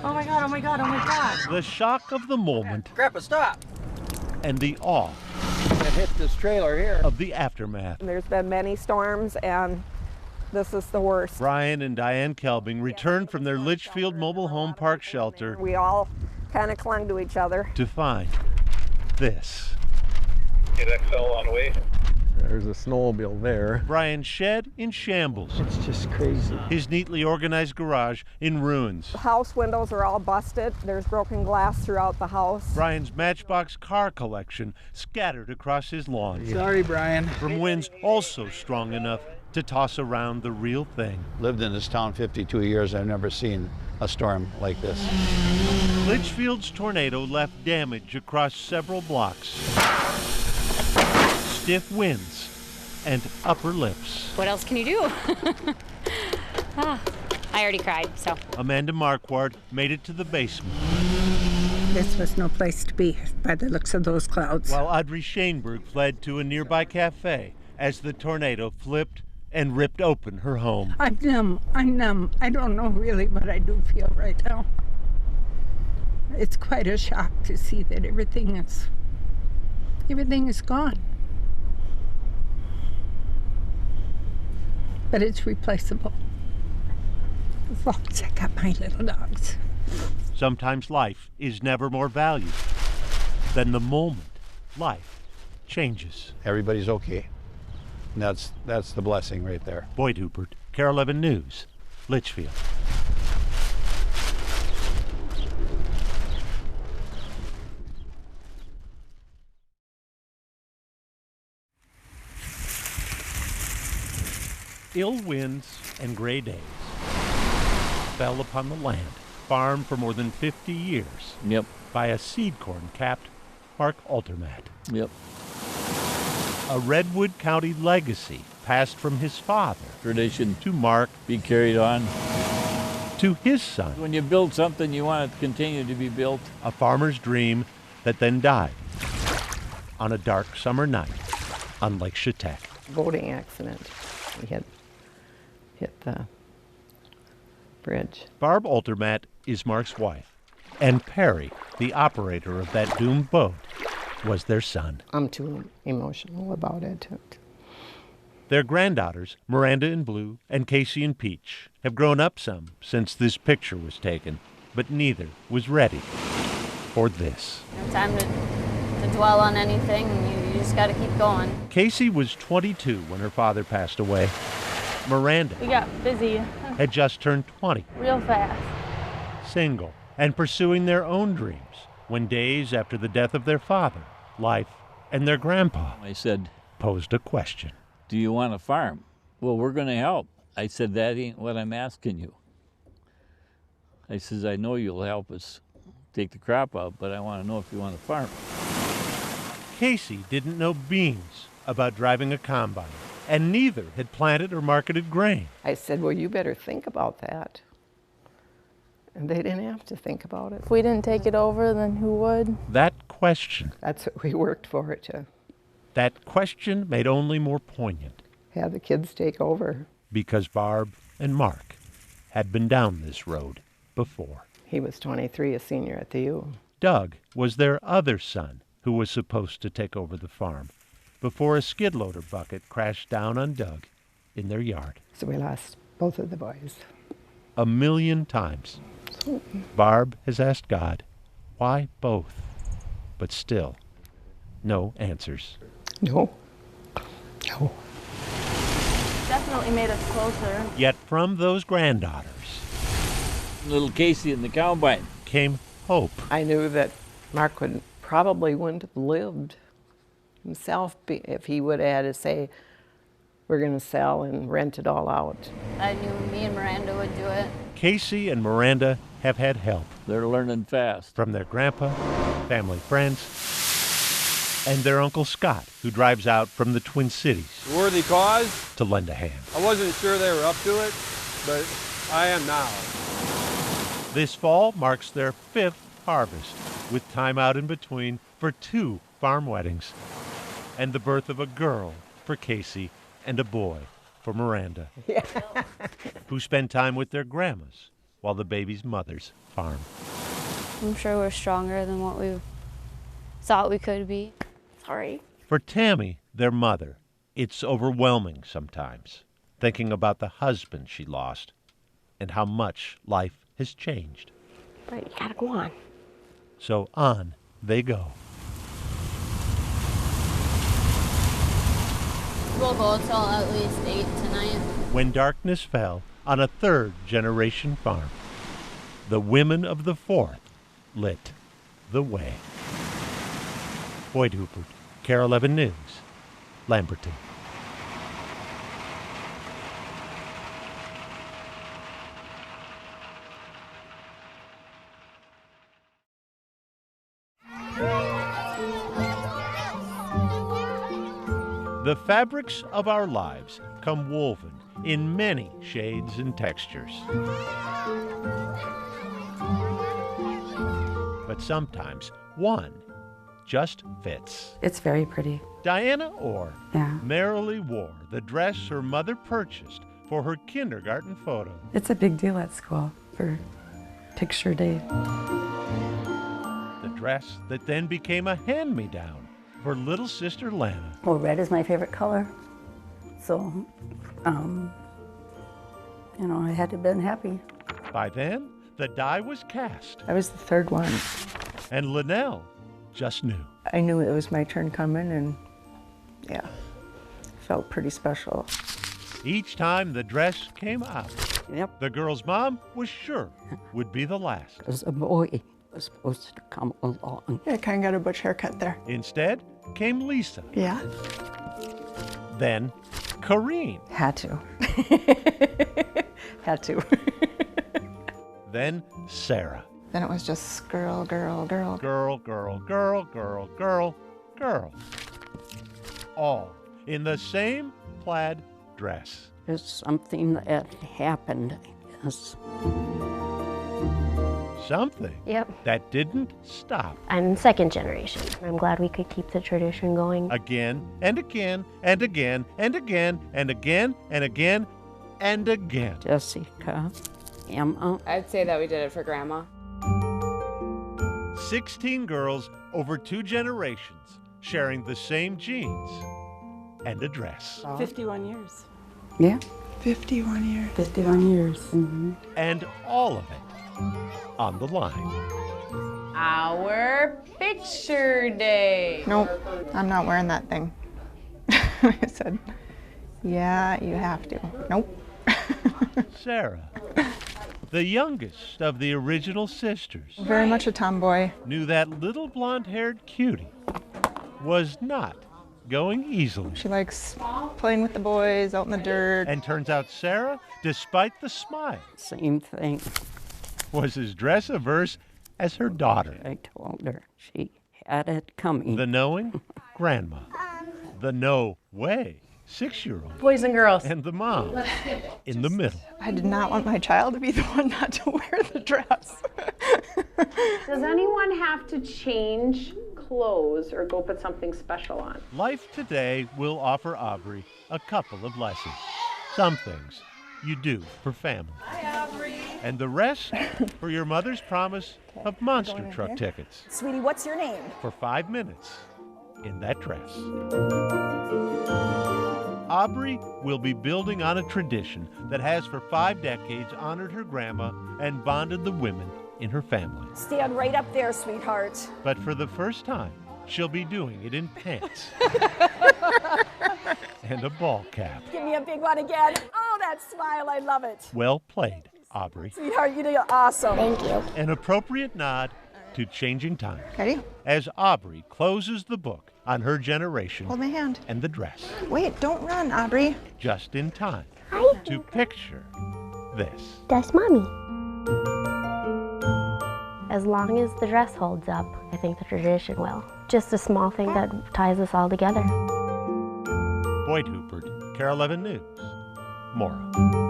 Oh my God, oh my God, oh my God. The shock of the moment. Grandpa, stop! And the awe. It hit this trailer here. Of the aftermath. There's been many storms, and this is the worst. Brian and Diane Kelbing returned from their Litchfield Mobile Home Park shelter. We all kind of clung to each other. To find this. Get XL on the way. There's a snowmobile there. Brian's shed in shambles. It's just crazy. His neatly organized garage in ruins. The house windows are all busted. There's broken glass throughout the house. Brian's Matchbox car collection scattered across his lawn. Sorry, Brian. From winds also strong enough to toss around the real thing. Lived in this town 52 years. I've never seen a storm like this. Litchfield's tornado left damage across several blocks. Stiff winds and upper lips. What else can you do? I already cried, so. Amanda Marquardt made it to the basement. This was no place to be by the looks of those clouds. While Audrey Shaneberg fled to a nearby cafe as the tornado flipped and ripped open her home. I'm numb. I don't know really what I do feel right now. It's quite a shock to see that everything is gone. But it's replaceable. As long as I got my little dogs. Sometimes life is never more valued than the moment life changes. Everybody's okay. And that's the blessing right there. Boyd Huppert, KARE 11 News, Litchfield. Ill winds and gray days fell upon the land, farmed for more than 50 years. Yep. By a seed corn-capped Mark Altermat. Yep. A Redwood County legacy passed from his father. Tradition to Mark. Be carried on. To his son. When you build something, you want it to continue to be built. A farmer's dream that then died on a dark summer night on Lake Chetek. Boating accident. He had hit the bridge. Barb Altermat is Mark's wife, and Perry, the operator of that doomed boat, was their son. I'm too emotional about it. Their granddaughters, Miranda in Blue and Casey in Peach, have grown up some since this picture was taken, but neither was ready for this. No time to dwell on anything. You just got to keep going. Casey was 22 when her father passed away. Miranda We got busy had just turned 20. real fast. Single and pursuing their own dreams when days after the death of their father, life, and their grandpa, I said, posed a question. Do you want a farm? Well, we're going to help. I said, that ain't what I'm asking you. I says, I know you'll help us take the crop out, but I want to know if you want a farm. Casey didn't know beans about driving a combine, and neither had planted or marketed grain. I said, well, you better think about that. And they didn't have to think about it. If we didn't take it over, then who would? That question. That's what we worked for, to That question made only more poignant. have the kids take over. Because Barb and Mark had been down this road before. He was 23, a senior at the U. Doug was their other son who was supposed to take over the farm before a skid loader bucket crashed down on Doug in their yard. So we lost both of the boys. 1,000,000 times. Barb has asked God, why both? But still, no answers. No. No. Definitely made us closer. Yet from those granddaughters, Little Casey in the combine, came hope. I knew that Mark probably wouldn't have lived himself if he would have had to say, we're going to sell and rent it all out. I knew me and Miranda would do it. Casey and Miranda have had help. They're learning fast. From their grandpa, family friends, and their Uncle Scott, who drives out from the Twin Cities. Worthy cause? To lend a hand. I wasn't sure they were up to it, but I am now. This fall marks their 5th harvest, with time out in between for 2 farm weddings, and the birth of a girl for Casey and a boy for Miranda, who spend time with their grandmas while the baby's mothers farm. I'm sure we're stronger than what we thought we could be. Sorry. For Tammy, their mother, it's overwhelming sometimes, thinking about the husband she lost and how much life has changed. But you gotta go on. So on they go. We'll go till at least 8 tonight. When darkness fell on a third-generation farm, the women of the fourth lit the way. Boyd Huppert, KARE 11 News, Lamberton. The fabrics of our lives come woven in many shades and textures. But sometimes one just fits. It's very pretty. Diana Orr Yeah. merrily wore the dress her mother purchased for her kindergarten photo. It's a big deal at school for picture day. The dress that then became a hand-me-down for little sister Lana. Well, red is my favorite color. So, I had to have been happy. By then, the die was cast, I was the third one. and Linnell just knew. I knew it was my turn coming, and yeah, felt pretty special. Each time the dress came out, Yep. the girl's mom was sure would be the last. Because a boy was supposed to come along. I kind of got a butch haircut there. Instead came Lisa, Yeah. then Corrine, Had to. Had to. then Sarah. Then it was just girl, girl, girl. Girl, girl, girl, girl, girl, girl. All in the same plaid dress. It's something that happened, I guess. Something Yep. that didn't stop. I'm second generation. I'm glad we could keep the tradition going. Again and again and again and again and again and again and again. Jessica, Emma. I'd say that we did it for Grandma. 16 girls over 2 generations sharing the same jeans and a dress. 51 years. Yeah, 51 years. 51 years. Mm-hmm. And all of it on the line. Our picture day. Nope, I'm not wearing that thing. I said, yeah, you have to. Nope. Sarah, the youngest of the original sisters, Very much a tomboy. knew that little blonde-haired cutie was not going easily. She likes playing with the boys out in the dirt. And turns out Sarah, despite the smile, Same thing. was as dress-averse as her daughter. I told her she had it coming. The knowing grandma. The no way 6-year-old. Boys and girls. And the mom in the middle. I did not want my child to be the one not to wear the dress. Does anyone have to change clothes or go put something special on? Life today will offer Aubrey a couple of lessons. Some things you do for family. Hi, Aubrey. And the rest for your mother's promise of monster truck tickets. Sweetie, what's your name? For 5 minutes in that dress. Aubrey will be building on a tradition that has for 5 decades honored her grandma and bonded the women in her family. Stand right up there, sweetheart. But for the first time, she'll be doing it in pants and a ball cap. Give me a big one again. Oh, that smile, I love it. Well played, Aubrey. Sweetheart, you did awesome. Thank you. An appropriate nod to changing times Ready? as Aubrey closes the book on her generation Hold my hand. and the dress, Wait, don't run, Aubrey. just in time Hi. to picture this. That's Mommy. As long as the dress holds up, I think the tradition will. Just a small thing that ties us all together. Boyd Huppert, KARE 11 News, Morrow.